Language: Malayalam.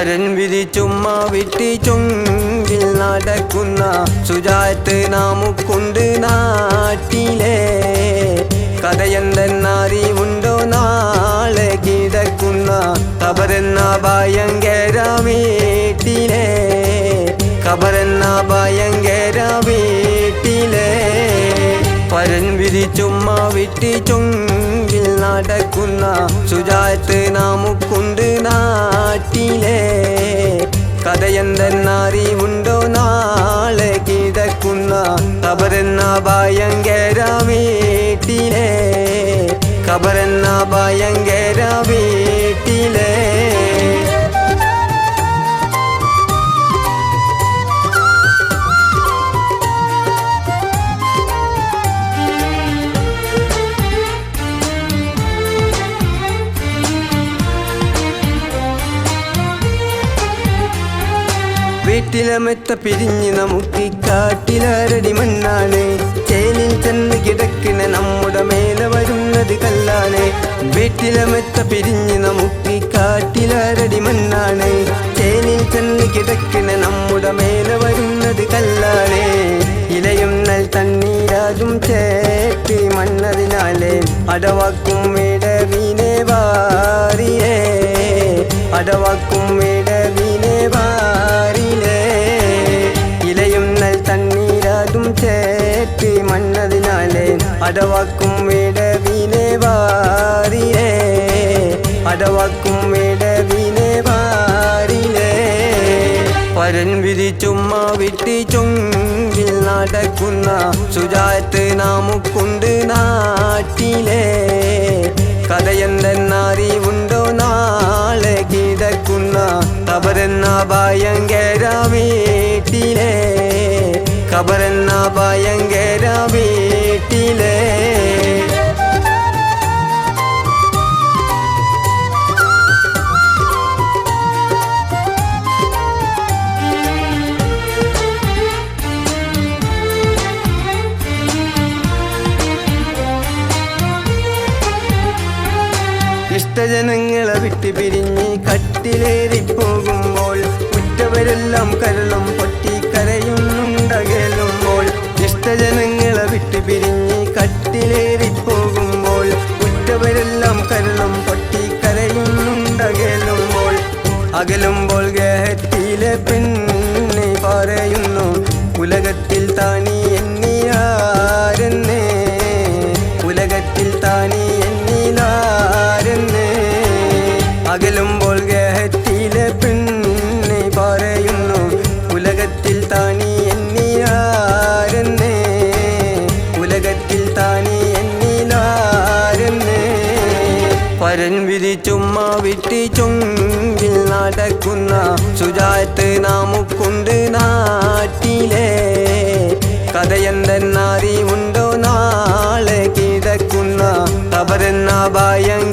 പരൻ വിരിച്ചുമ്മ വിട്ടി ചൊങ്കിൽ നടക്കുന്ന സുജാത്ത് നാമുക്കുണ്ട് നാട്ടിലെ കഥയെന്തെന്നറിവുണ്ടോ നാളെ കിടക്കുന്ന ഖബറെന്ന ഭയങ്കര വീട്ടിലെ ഖബറെന്ന ഭയങ്കര വീട്ടിലെ പരൻ വിരിച്ചുമ്മ വിട്ടി ചൊങ്കിൽ നടക്കുന്ന സുജാത്ത് നാമുക്കുണ്ട് നാട്ടിലെ കഥയെന്തെന്നറിവുണ്ടോ നാളെ കിടക്കുന്ന ഖബറെന്ന ഭയങ്കര വീട്ടിലെ ഖബറെന്ന ഭയങ്കര വീട്ടിലെ വീട്ടിലെ മെത്ത പിരിഞ്ഞ് നമുക്ക് കാട്ടിലരടി മണ്ണാണ് ചേലിൽ ചെന്ന് കിടക്കുന്ന നമ്മുടെ മേലെ വരുന്നത് കല്ലാണ് വീട്ടിലെ മെത്ത പിരിഞ്ഞ് നമുക്ക് കാട്ടിലരടി മണ്ണാണ് ചേലിൽ ചെന്ന് കിടക്കുന്ന നമ്മുടെ മേലെ വരുന്നത് കല്ലാണ് ഇലയും നൽ തണ്ണീരാതും ചേട്ടി മണ്ണതിനാലേ അടവാക്കും വിടവിനെ വാരിയേ അടവാക്കും വിടവിനെ വാരിലേ ഇലയും നൽ തണ്ണീരാതും ചേട്ടി മണ്ണതിനാലേ അടവാക്കും വിടവിനെ വാരിലേ അടവാക്കും വിടവിനെ വാരിലേ പരൻ വിരിച്ചുമ്മ വിട്ടി ചൊങ്കിൽ നടക്കുന്ന സുജാത്ത് നാമുക്കുണ്ട് നാട്ടിലെ കഥയെന്തെന്നറിവുണ്ടോ നാളെ കിടക്കുന്ന ഖബറെന്ന ഭയങ്കര വീട്ടിലെ ഖബറെന്ന ഭയങ്കര വീട്ടിലെ ഇഷ്ടജനങ്ങളെ വിട്ട് പിരിഞ്ഞ് കട്ടിലേറിപ്പോകുമ്പോൾ ഉറ്റവരെല്ലാം കരളും പൊട്ടി കരയുന്നുണ്ടകലുമ്പോൾ ഇഷ്ടജനങ്ങളെ വിട്ട് പിരിഞ്ഞ് കട്ടിലേറിപ്പോകുമ്പോൾ ഉറ്റവരെല്ലാം കരളും പൊട്ടി കരയുന്നുണ്ടകലുമ്പോൾ അകലുമ്പോൾ ഗേഹത്തിലെ പെണ്ണ് പറയുന്നു ഉലകത്തിൽ താനി എന്നിയാരെന്നേ ഉലകത്തിൽ താനി എന്നിലാരെന്നേ അകലുമ്പോൾ ഗേഹത്തിലെ പെണ്ണ് പറയുന്നു ഉലകത്തിൽ താനി എന്നിയാരെന്നേ ഉലകത്തിൽ താനി എന്നിലാരെന്നേ പരൻ വിരിച്ചുമ്മ വിട്ടി ചൊങ്കിൽ നടക്കുന്ന സുജാത്ത് നാമുക്കുണ്ട് നാട്ടിലെ കഥയെന്തെന്നറിവുണ്ടോ നാളെ കിടക്കുന്ന ഖബറെന്ന ഭയങ്കര